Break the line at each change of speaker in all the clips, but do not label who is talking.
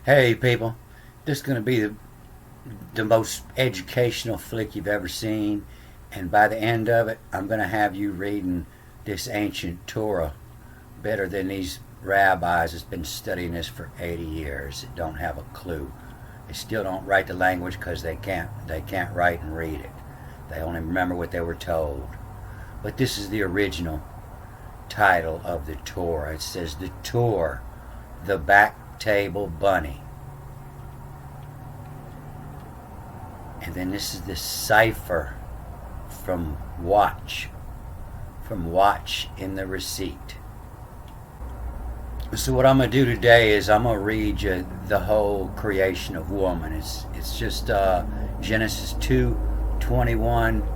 Hey people, this is going to be the most educational flick you've ever seen, and by the end of it, I'm going to have you reading this ancient Torah better than these rabbis that's been studying this for 80 years that don't have a clue. They still don't write the language because they can't write and read it. They only remember what they were told. But this is the original title of the Torah. It says the Torah, the back table bunny. And then this is the cipher from watch in the receipt. So what I'm going to do today is I'm going to read you the whole creation of woman. It's just Genesis 2:21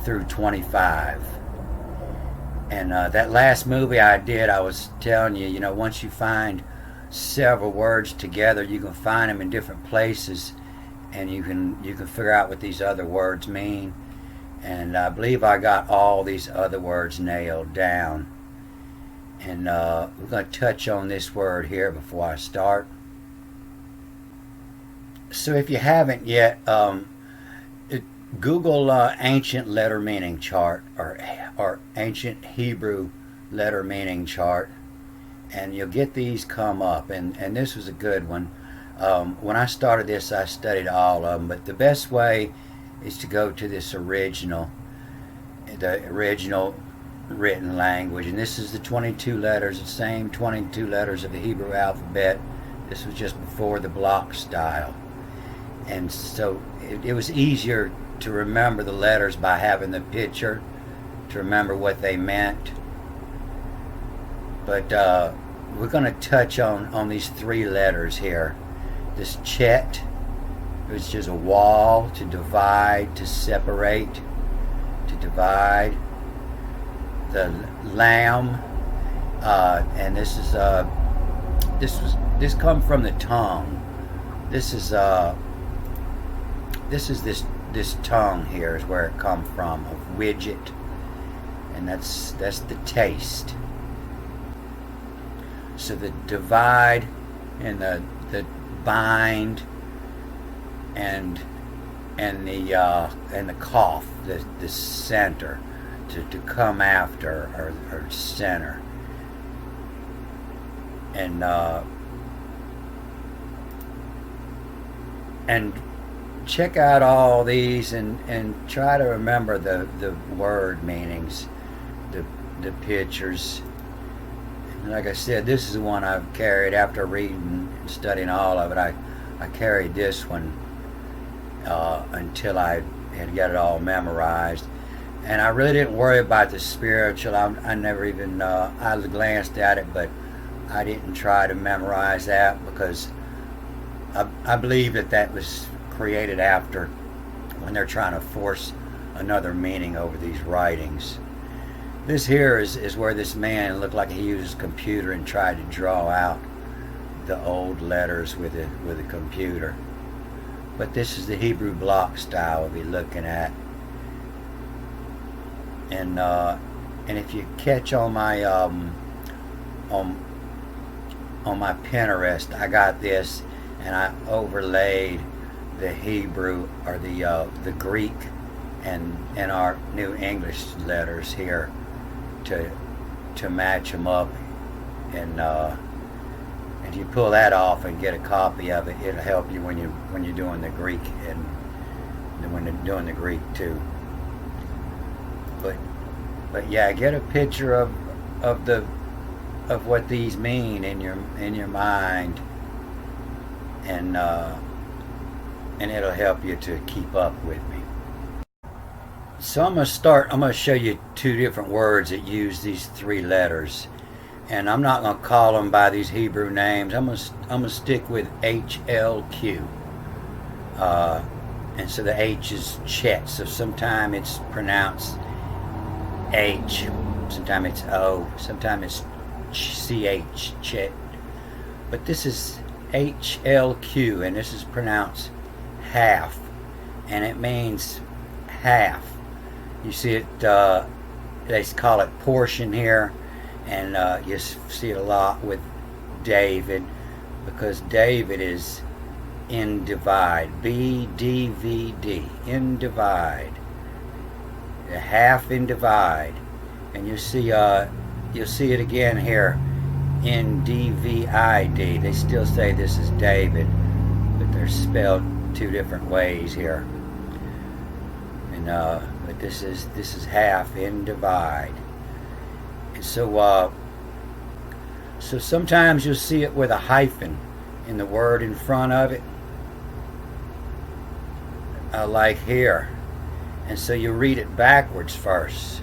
through 25. And that last movie I did, I was telling you, once you find several words together, you can find them in different places, and you can figure out what these other words mean. And I believe I got all these other words nailed down. And we're going to touch on this word here before I start. So if you haven't yet, Google ancient letter meaning chart or ancient Hebrew letter meaning chart, and you'll get these come up. And this was a good one. When I started this, I studied all of them, but the best way is to go to this original written language. And this is the 22 letters, the same 22 letters of the Hebrew alphabet. This was just before the block style. And so it was easier to remember the letters by having the picture, to remember what they meant. But we're going to touch on these three letters here. This chet, which is a wall, to divide, to separate, to divide. The lamb, and this come from the tongue. This tongue here is where it come from, of widget, and that's the taste. So the divide and the bind and the cough, the center, to come after, or center. And check out all these and try to remember the word meanings, the pictures. And like I said, this is the one I've carried after reading and studying all of it. I carried this one until I had got it all memorized. And I really didn't worry about the spiritual. I never even, I glanced at it, but I didn't try to memorize that, because I believe that was created after, when they're trying to force another meaning over these writings. This here is where this man looked like he used his computer and tried to draw out the old letters with a computer. But this is the Hebrew block style we'll be looking at. And if you catch on my on my Pinterest, I got this, and I overlaid the Hebrew, or the Greek and our New English letters here to match them up. And if you pull that off and get a copy of it, it'll help you when you're doing the Greek, and when you're doing the Greek too. But yeah, get a picture of what these mean in your mind, and it'll help you to keep up with me. So I'm going to show you two different words that use these three letters, and I'm not going to call them by these Hebrew names. I'm going to stick with HLQ. And so the H is chet, so sometimes it's pronounced H, sometimes it's O, sometimes it's CH, chet. But this is HLQ, and this is pronounced half, and it means half. You see it, they call it portion here, and you see it a lot with David, because David is in divide. B-D-V-D. In divide. The half in divide. And you'll see it again here in D-V-I-D. They still say this is David, but they're spelled two different ways here. And but this is half in divide. And so sometimes you'll see it with a hyphen in the word in front of it, like here. And so you read it backwards first.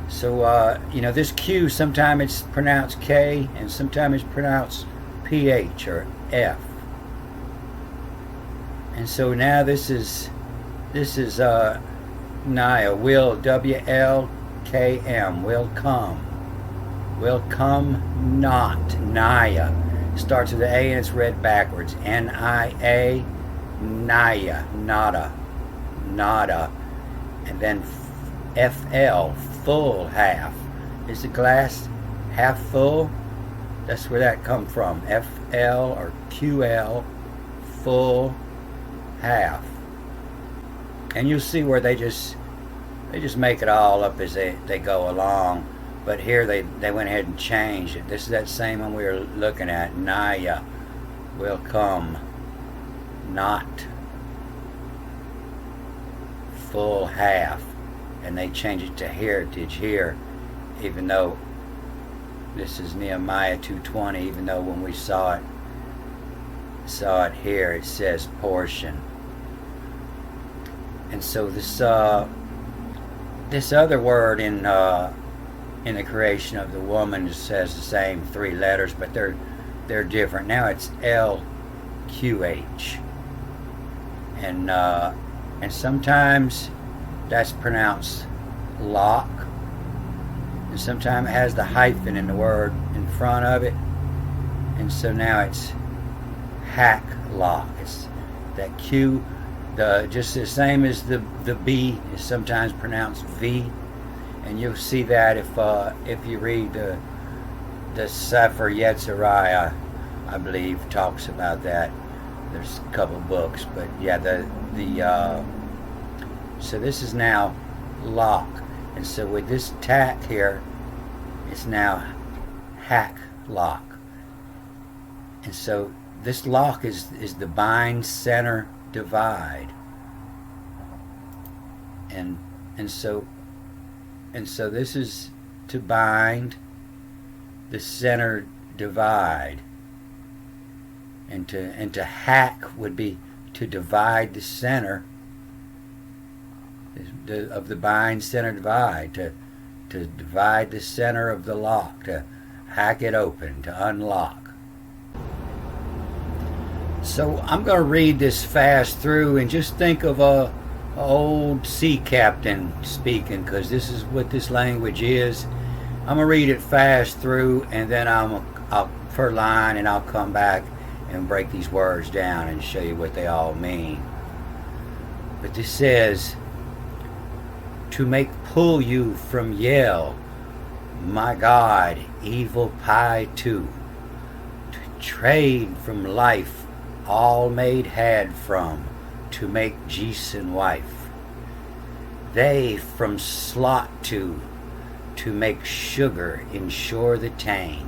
So this Q, sometimes it's pronounced K, and sometimes it's pronounced PH or F. And so now this is Naya, will, W-L-K-M, will come. Will come not, Naya. Starts with the A and it's read backwards. N-I-A, Naya, nada, nada. And then F-L, full, half. Is the glass half full? That's where that come from. F-L or Q-L, full, half. And you'll see where they just make it all up as they go along. But here they went ahead and changed it. This is that same one we were looking at. Naya will come not, full, half. And they changed it to heritage here, even though this is Nehemiah 2:20, even though when we saw it here, it says portion. And so this other word in the creation of the woman says the same three letters, but they're different. Now it's L-Q-H, and sometimes that's pronounced lock, and sometimes it has the hyphen in the word in front of it, and so now it's hack lock. It's that Q, just the same as the B is sometimes pronounced V, and you'll see that if you read the cipher Yetzirah, I believe, talks about that. There's a couple books, but yeah, so this is now lock, and so with this tack here, it's now hack lock. And so this lock is the bind, center, divide, and so this is to bind, the center, divide, and to hack would be to divide the center of the bind, center, divide, to divide the center of the lock, to hack it open, to unlock. So I'm going to read this fast through and just think of a old sea captain speaking, because this is what this language is. I'm going to read it fast through, and then I'll per line, and I'll come back and break these words down and show you what they all mean. But this says, to make pull you from Yel, my God, evil pie too, to trade from life all made had from, to make Jason wife. They from slot to make sugar ensure the tame.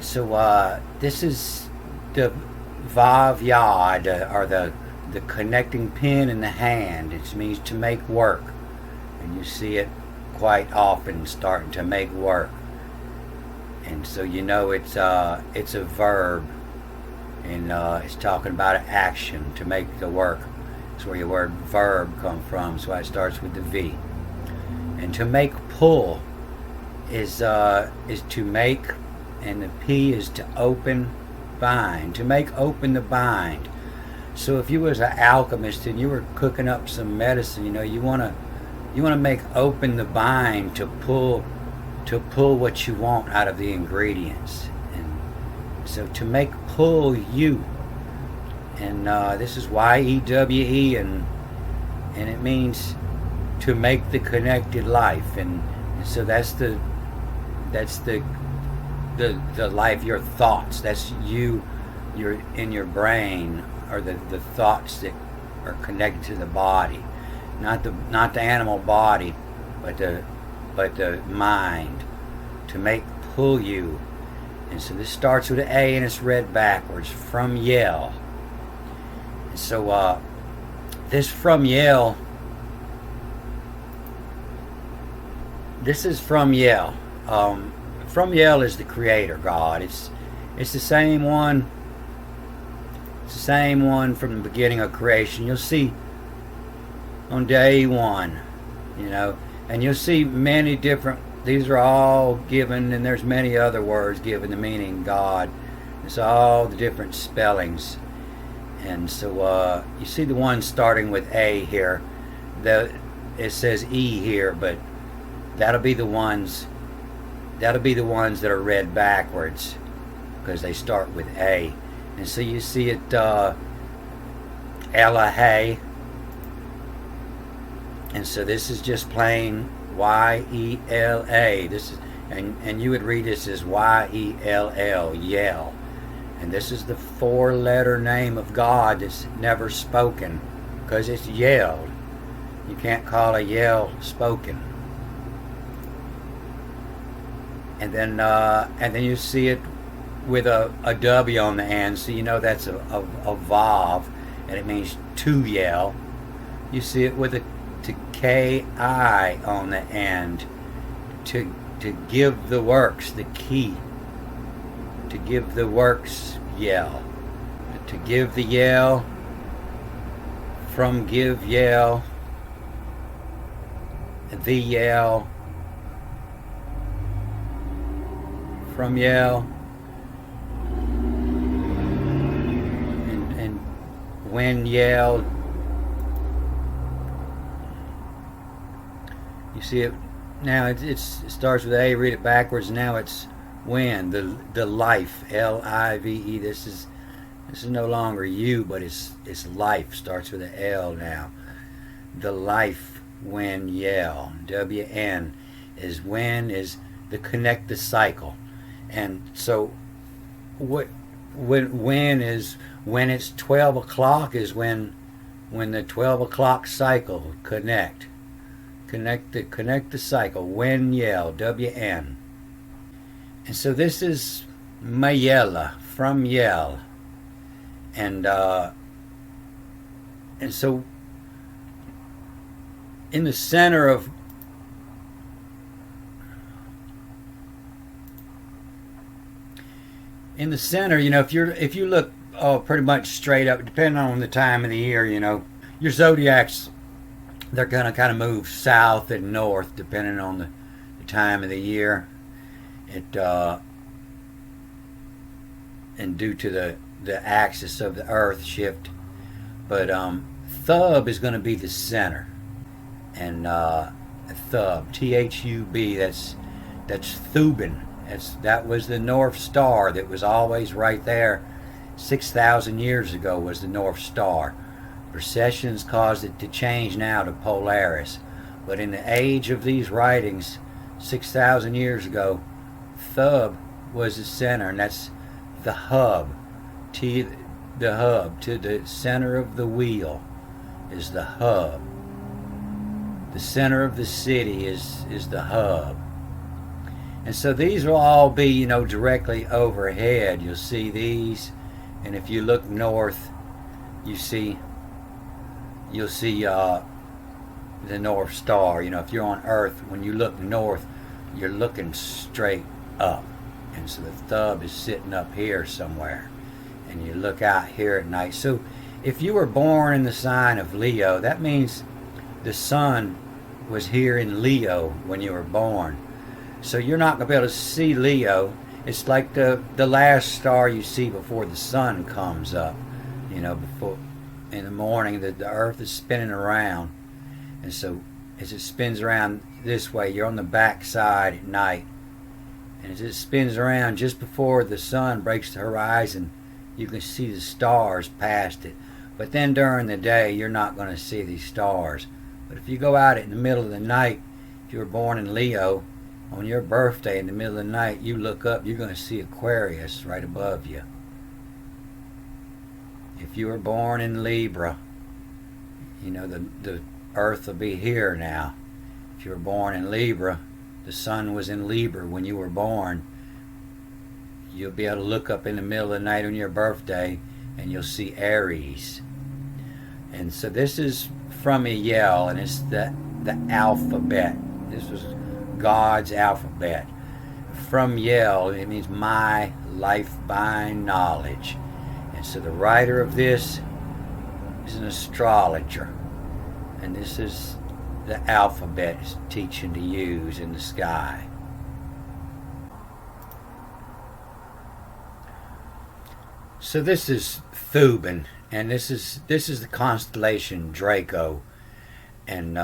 So this is the Vav Yad, or the connecting pin in the hand. It means to make work, and you see it quite often starting to make work. And so you know it's a verb, and it's talking about an action, to make the work. That's where your word verb come from. So it starts with the V. And to make pull is to make, and the P is to open, bind. To make open the bind. So if you was an alchemist and you were cooking up some medicine, you want to make open the bind to pull what you want out of the ingredients. And so to make pull you, and this is Y-E-W-E, and it means to make the connected life, and so that's the That's the life, your thoughts. That's you, you're in your brain, or the thoughts that are connected to the body, not the animal body, but the mind, to pull you. And so this starts with an A and it's read backwards, from Yell. And so this from Yell, this is from Yell. From Yell is the Creator God. It's the same one. It's the same one from the beginning of creation. You'll see on day one, and you'll see many different. These are all given, and there's many other words given the meaning God. It's all the different spellings, and so you see the one starting with A here. It says E here, but that'll be the ones. That'll be the ones that are read backwards because they start with A. And so you see it, Elohe. And so this is just plain Y-E-L-A. This is, and you would read this as Y-E-L-L, Yell. And this is the 4-letter name of God that's never spoken because it's yelled. You can't call a yell spoken. And then you see it with a W on the end, so you know that's a Vav, and it means to yell. You see it with a K-I on the end, to give the works, the key. To give the works yell. To give the yell, from give yell, the yell, from yell, and when yelled. You see it now. It starts with A. Read it backwards. Now it's when, the life, L-I-V-E. This is no longer you, but it's life. Starts with an L now. The life, when yell, W-N, is when, is the connect the cycle. And so when is when it's 12 o'clock is when the 12 o'clock cycle connect the cycle. When yell, W-N. And so this is Mayella, from yell. And so in the center of if you look pretty much straight up, depending on the time of the year, your zodiacs, they're going to kind of move south and north depending on the time of the year. And due to the axis of the earth shift. But Thub is going to be the center. And Thub, T-H-U-B, that's Thuban. That was the North Star that was always right there. 6,000 years ago was the North Star. Precessions caused it to change now to Polaris. But in the age of these writings, 6,000 years ago, Thub was the center, and that's the hub. The hub, to the center of the wheel is the hub. The center of the city is the hub. And so these will all be, directly overhead. You'll see these, and if you look north, you'll see the North Star. If you're on Earth, when you look north, you're looking straight up. And so the Thub is sitting up here somewhere, and you look out here at night. So if you were born in the sign of Leo, that means the sun was here in Leo when you were born. So you're not going to be able to see Leo. It's like the last star you see before the sun comes up. Before in the morning, the earth is spinning around. And so as it spins around this way, you're on the back side at night. And as it spins around just before the sun breaks the horizon, you can see the stars past it. But then during the day, you're not going to see these stars. But if you go out in the middle of the night, if you were born in Leo, On your birthday in the middle of the night, you look up, you're going to see Aquarius right above you. If you were born in Libra, you know, the earth will be here now. If you were born in Libra, the sun was in Libra when you were born. You'll be able to look up in the middle of the night on your birthday and you'll see Aries. And so this is from Iyel, and it's the alphabet. This was God's alphabet. From Iyel, it means my life by knowledge. And so the writer of this is an astrologer. And this is the alphabet is teaching to use in the sky. So this is Thuban, and this is the constellation Draco, and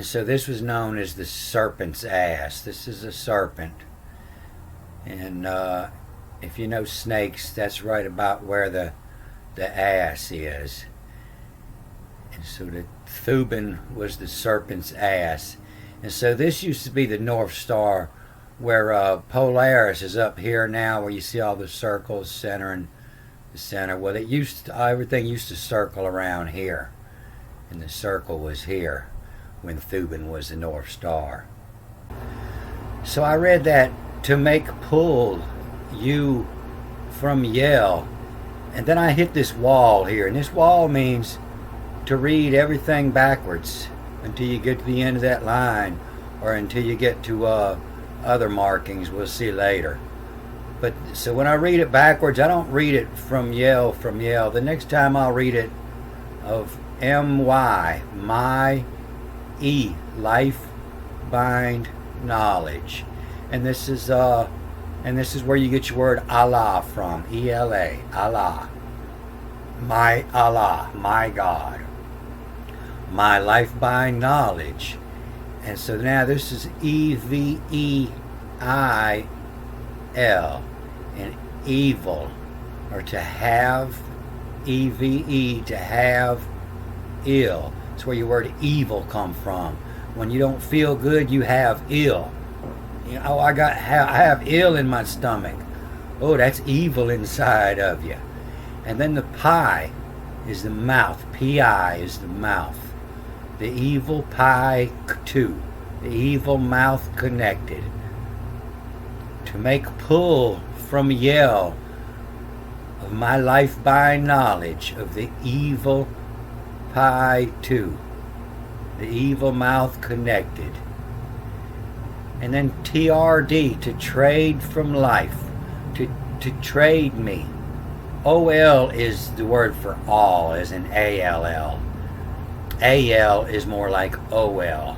so this was known as the serpent's ass. This is a serpent, and if you know snakes, that's right about where the ass is. And so the Thuban was the serpent's ass, and so this used to be the North Star, where Polaris is up here now, where you see all the circles centering the center. Well, everything used to circle around here, and the circle was here when Thuban was the North Star. So I read that to make pull you from Iyel, and then I hit this wall here, and this wall means to read everything backwards until you get to the end of that line, or until you get to other markings we'll see later. But so when I read it backwards, I don't read it from Iyel. The next time I'll read it of M-Y, my E, life bind knowledge. And this is where you get your word Allah from. E-L-A, Allah. My Allah, my God. My life bind knowledge. And so now this is E-V-E-I-L, and evil, or to have, E-V-E, to have ill. That's where your word evil come from. When you don't feel good, you have ill. You know, I have ill in my stomach. Oh, that's evil inside of you. And then the pi is the mouth. P-I is the mouth. The evil pi 2, the evil mouth connected. To make pull from Iyel of my life by knowledge of the evil pi 2, the evil mouth connected. And then TRD, to trade from life, to trade me. OL is the word for all, as in ALL. AL is more like OL.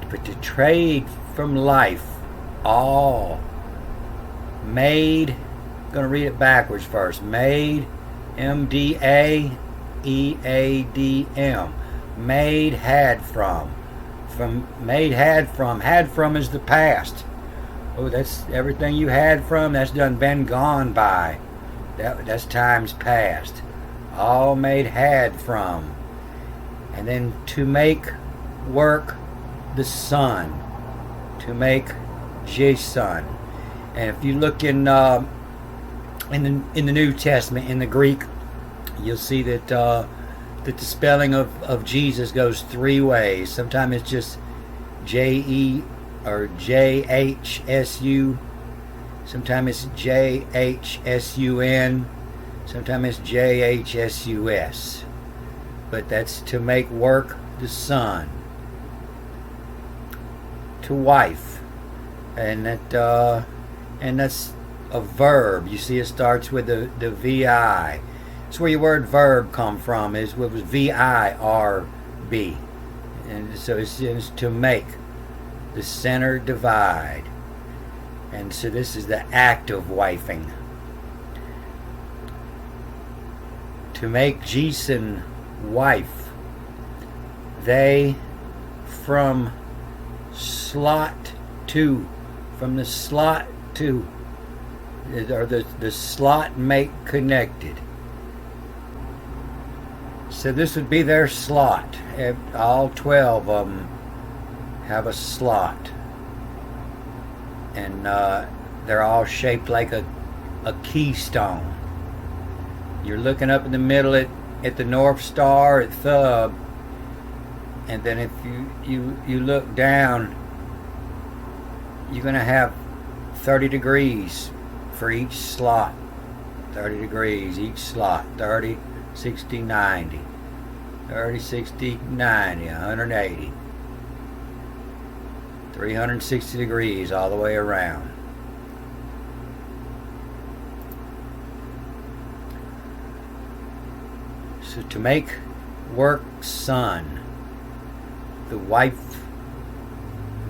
But to trade from life, all. Made, I'm going to read it backwards first. Made, M-D-A-E-A-D-M. Made, had from. Had from is the past. Oh, that's everything you had from, that's done been gone by. That's times past. All made had from. And then to make work the sun, to make Jason. And if you look in the New Testament, in the Greek, you'll see that the spelling of Jesus goes 3 ways. Sometimes it's just J-E or J-H-S-U. Sometimes it's J-H-S-U-N. Sometimes it's J-H-S-U-S. But that's to make work the sun. To wife. And that's a verb. You see it starts with the V-I. That's where your word verb come from, is what was V-I-R-B. And so it's to make. The center divide. And so this is the act of wifing. To make Jason wife. They from slot to, from the slot to, or the slot make connected. So this would be their slot. All 12 of them have a slot, and they're all shaped like a keystone. You're looking up in the middle at the North Star at Thub, and then if you look down, you're going to have 30 degrees for each slot. 30 degrees each slot. 30, 60, 90. 30, 60, 90, 180. 360 degrees all the way around. So to make work sun, the wife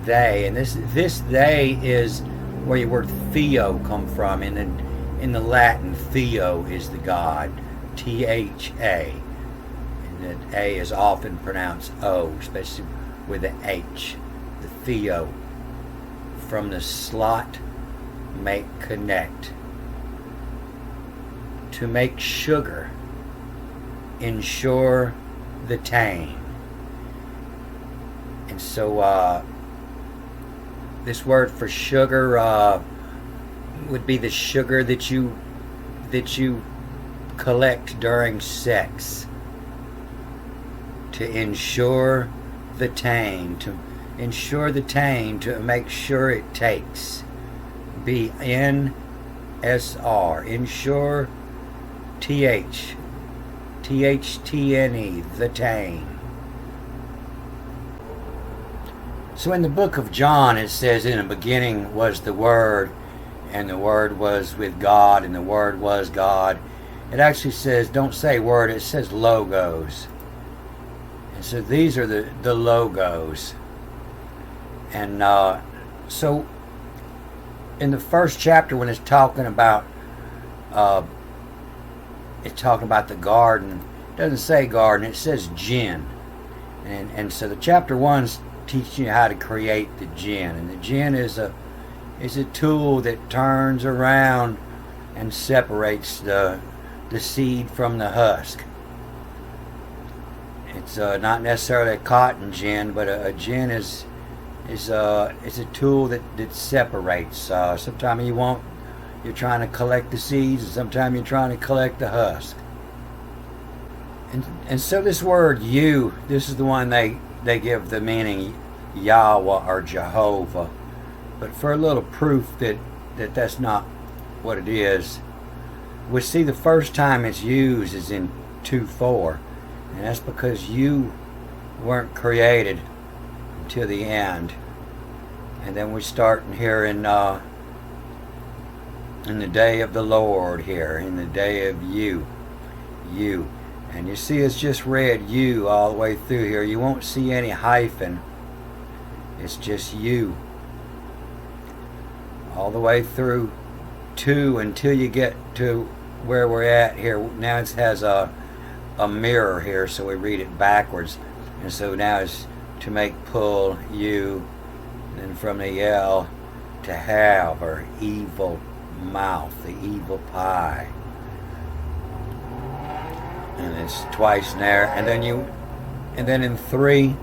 they, and this they is where your word theo come from. In the Latin, theo is the god, T-H-A, and that A is often pronounced O, especially with the H, the theo. From the slot, make connect. To make sugar, ensure the tang. And so this word for sugar would be the sugar that you collect during sex. To ensure the tang, to ensure the tang, to make sure it takes. B-N-S-R, ensure, T-H, T-H-T-N-E, the tang. So in the book of John it says, in the beginning was the Word, and the Word was with God, and the Word was God. It actually says, don't say Word, it says logos. And so these are the logos. And so in the first chapter, when it's talking about the garden, it doesn't say garden, it says jinn. And so the chapter 1's teaching you how to create the jinn. And the jinn is a tool that turns around and separates the seed from the husk. It's not necessarily a cotton gin, but a gin is a tool that separates. Sometimes you're trying to collect the seeds, and sometimes you're trying to collect the husk. And so this word "you," this is the one they give the meaning Yahweh or Jehovah. But for a little proof that that's not what it is, we see the first time it's used is in 2:4, and that's because you weren't created until the end. And then we start here in the day of the Lord, here in the day of you, and you see it's just read you all the way through here. You won't see any hyphen. It's just you all the way through 2 until you get to where we're at here. Now it has a mirror here, so we read it backwards. And so now it's to make pull you, and from the L to have, or evil mouth, the evil pie. And it's twice in there, and then in 3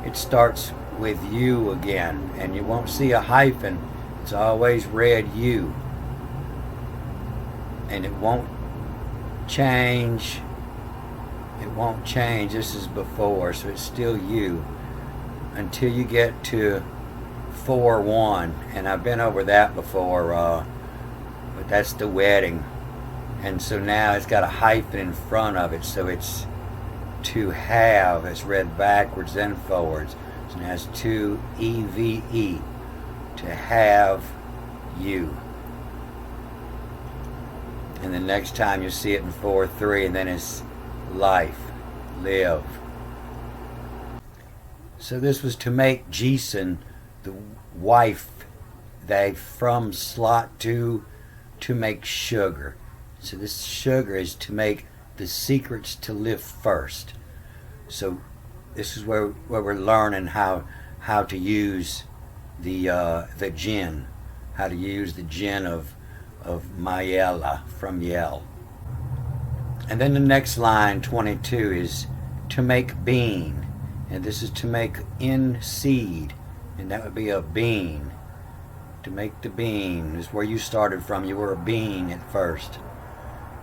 it starts with you again, and you won't see a hyphen. It's always read you, and it won't change. This is before, so it's still you until you get to 4:1, and I've been over that before, but that's the wedding. And so now it's got a hyphen in front of it, so it's to have. It's read backwards and forwards. So now it's to EVE, to have you. And the next time you see it in 4:3, and then it's life, live. So this was to make Jason, the wife, they from slot 2 to make sugar. So this sugar is to make the secrets to live first. So this is where we're learning how to use the jinn, how to use the jinn of Mayela, from Yel. And then the next line, 22, is to make being, and this is to make in seed, and that would be a being. To make the being is where you started from. You were a being at first.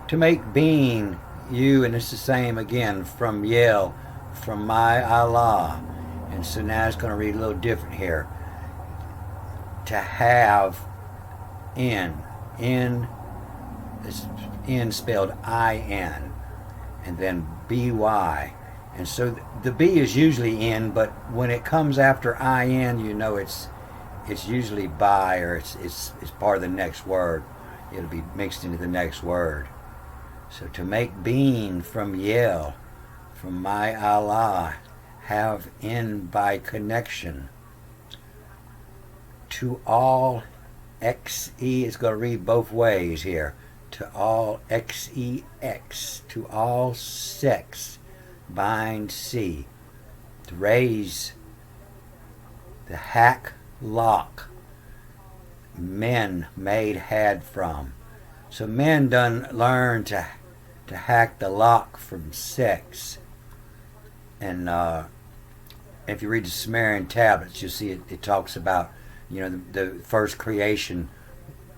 To make being you, and it's the same again from Yel, from my Allah. And so now it's going to read a little different here. To have in is in spelled I-N, and then B-Y. And so the B is usually in, but when it comes after I-N, you know it's usually by, or it's part of the next word. It'll be mixed into the next word. So to make being from Yel, from my Allah, have in by connection. To all XE, it's going to read both ways here. To all XEX, to all sex, bind C. To raise the hack lock, men made had from. So men done learn to hack the lock from sex. And if you read the Sumerian tablets, you'll see it talks about, you know, the first creation.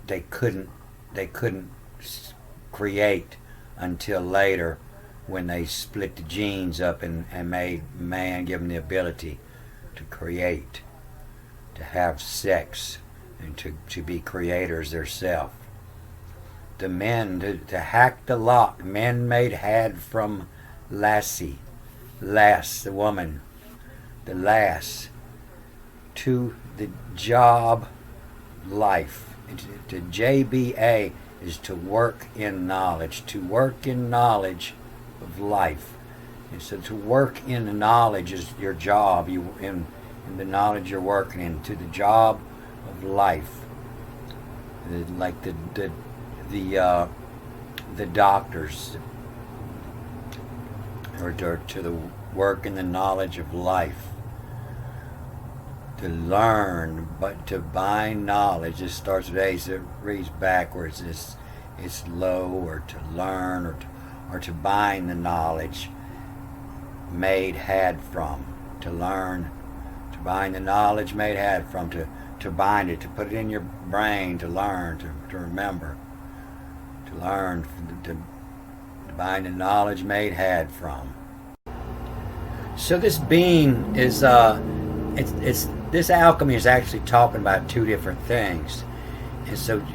They couldn't create until later, when they split the genes up and made man, give them the ability to create, to have sex, and to be creators themselves. The men, to hack the lock, men made had from lassie, lass, the woman, the lass, to the job life. To JBA is to work in knowledge, to work in knowledge of life. And so to work in the knowledge is your job, you in the knowledge you're working in, to the job of life. Like the doctors, or to the work in the knowledge of life. To learn, but to bind knowledge. This starts with A, so it reads backwards. It's low, or to learn, or to bind the knowledge made had from. To learn, to bind the knowledge made had from. To bind it, to put it in your brain, to learn, to remember. To learn, to bind the knowledge made had from. So this being is it's this alchemy is actually talking about two different things. And so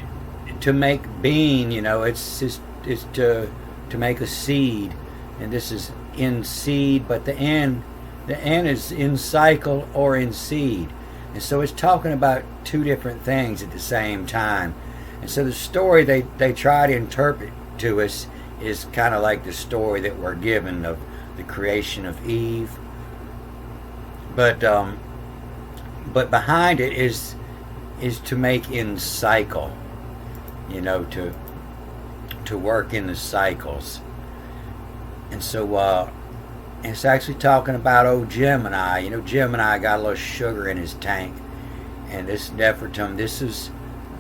to make being, you know, it's to make a seed, and this is in seed, but the N is in cycle or in seed. And so it's talking about two different things at the same time. And so the story they try to interpret to us is kind of like the story that we're given of the creation of Eve. But behind it is to make in cycle, you know, to work in the cycles. And so it's actually talking about old Gemini. You know, Gemini got a little sugar in his tank, and this Nefertum, this is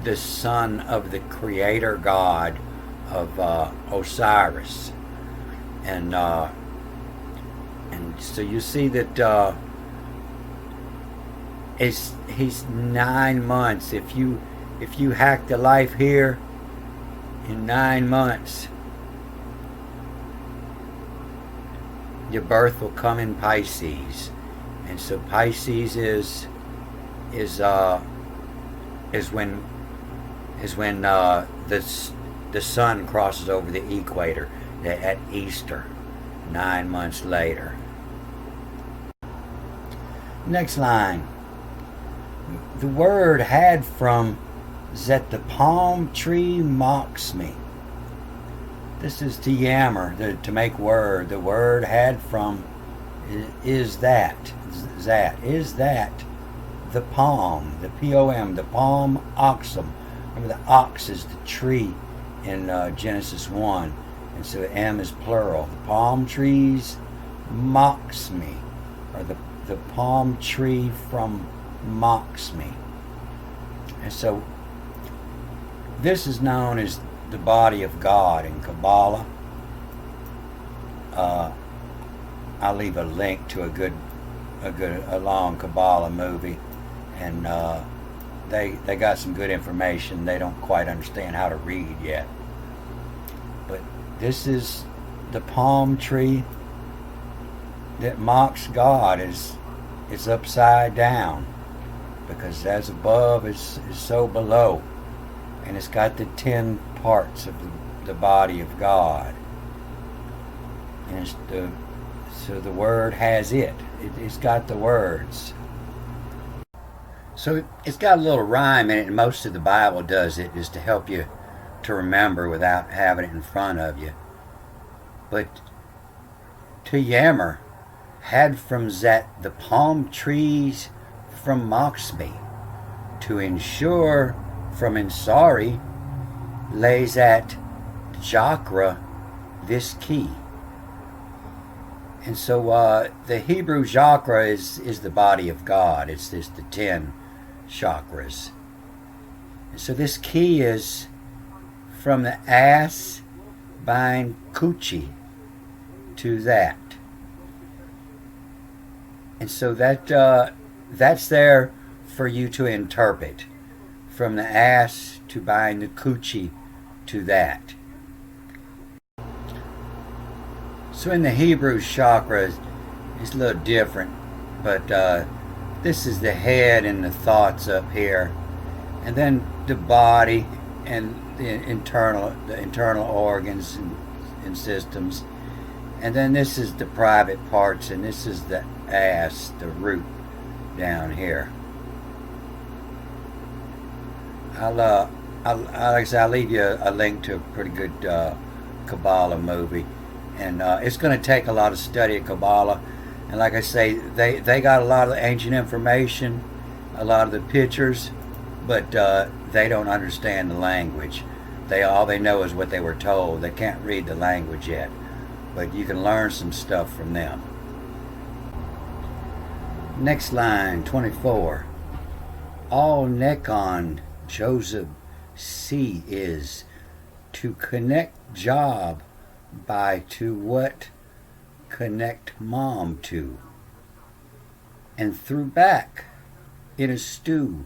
the son of the creator god of Osiris. And so you see that he's 9 months. If you hack the life here in 9 months, your birth will come in Pisces. And so Pisces is when the sun crosses over the equator at Easter, 9 months later. Next line. The word had from is that the palm tree mocks me. This is to yammer, to make word. The word had from is that the palm, the P-O-M, the palm oxum. Remember, the ox is the tree in Genesis 1, and so M is plural. The palm trees mocks me, or the palm tree from mocks me. And so this is known as the body of God in Kabbalah. I'll leave a link to a long Kabbalah movie and they got some good information. They don't quite understand how to read yet. But this is the palm tree that mocks God. Is upside down, because as above is so below, and it's got the 10 parts of the body of God. And so the word has it's got the words. So it's got a little rhyme in it, and most of the Bible does it, is to help you to remember without having it in front of you. But to yammer had from that the palm trees from mocks me, to ensure from in sorry lays at Jacra this key. And so the Hebrew chakra is the body of God. It's the 10 chakras. And so this key is from the ass bind coochie to that. And so that's there for you to interpret. From the ass to bind the coochie to that. So in the Hebrew chakra, it's a little different, but this is the head and the thoughts up here, and then the body and the internal organs and systems, and then this is the private parts, and this is the ass, the root down here. I'll leave you a link to a pretty good Kabbalah movie. And it's going to take a lot of study of Kabbalah. And like I say, they got a lot of the ancient information, a lot of the pictures, but they don't understand the language. All they know is what they were told. They can't read the language yet. But you can learn some stuff from them. Next line, 24. All Nekon Joseph C is to connect job by to what connect mom to, and through back in a stew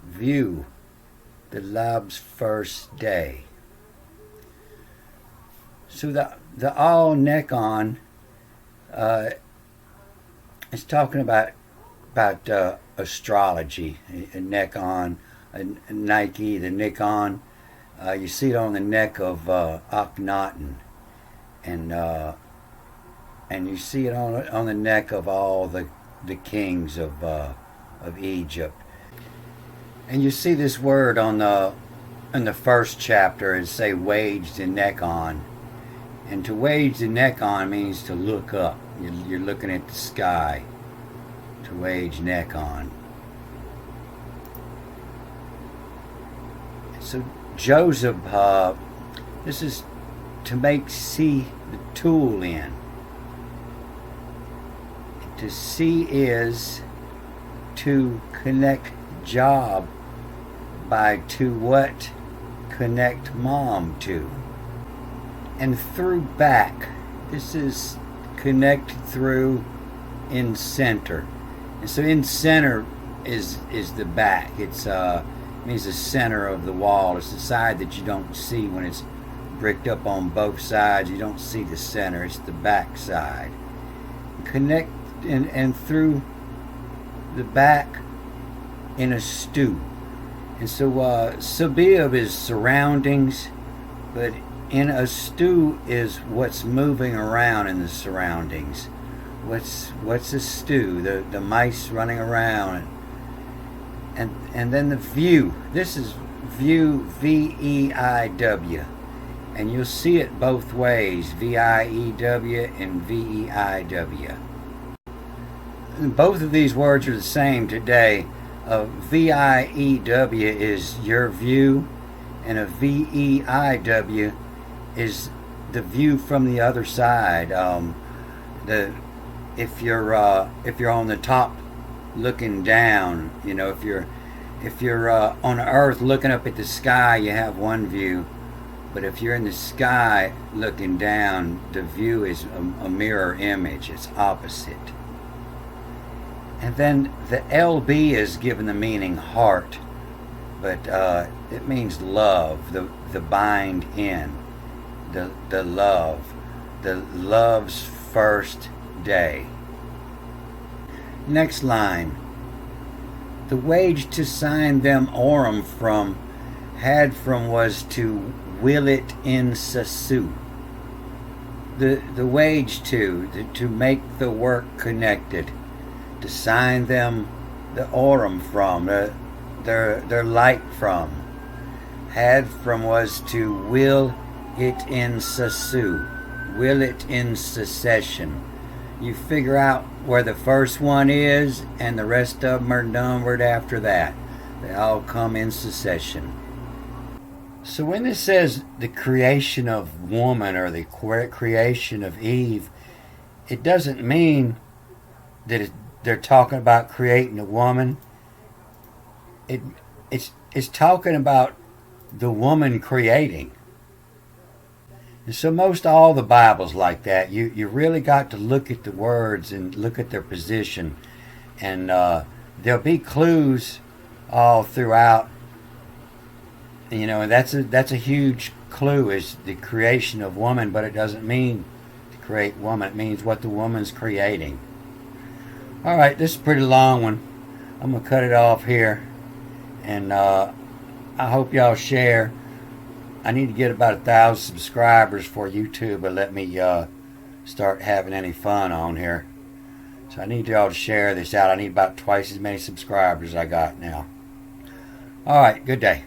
view the lab's first day. So the all neck on is talking about astrology. A neck on, a Nike, the Nikon. You see it on the neck of Akhenaten. And you see it on the neck of all the kings of Egypt. And you see this word in the first chapter. It say waged the neck on, and to wage the neck on means to look up. You're looking at the sky. To wage neck on. So Joseph, this is to make see the tool in. To see is to connect job by to what connect mom to. And through back, this is connect through in center. And so in center is the back. It's means the center of the wall. It's the side that you don't see when it's bricked up on both sides. You don't see the center. It's the back side. Connect and through the back in a stew. And so Sabib is surroundings, but in a stew is what's moving around in the surroundings. What's a stew? The mice running around, and then the view. This is view, VEIW, and you'll see it both ways, VIEW and VEIW. And both of these words are the same today. VIEW is your view, and a VEIW is the view from the other side. If you're on the top looking down, if you're on Earth looking up at the sky, you have one view. But if you're in the sky looking down, the view is a mirror image. It's opposite. And then the LB is given the meaning heart, but it means love, the bind in, the love's first day. Next line. The wage to sign them orum from had from was to will it in sasu. The wage to make the work connected, to sign them the orum from, their light from. Had from was to will it in sasu, will it in succession. You figure out where the first one is, and the rest of them are numbered after that. They all come in succession. So when this says the creation of woman or the creation of Eve, it doesn't mean that they're talking about creating a woman. It's talking about the woman creating. And so most all the Bible's like that. You really got to look at the words and look at their position. And there'll be clues all throughout. You know, and that's a huge clue, is the creation of woman, but it doesn't mean to create woman. It means what the woman's creating. All right, this is a pretty long one. I'm going to cut it off here. And I hope y'all share. I need to get about 1,000 subscribers for YouTube to let me start having any fun on here. So I need y'all to share this out. I need about twice as many subscribers as I got now. All right, good day.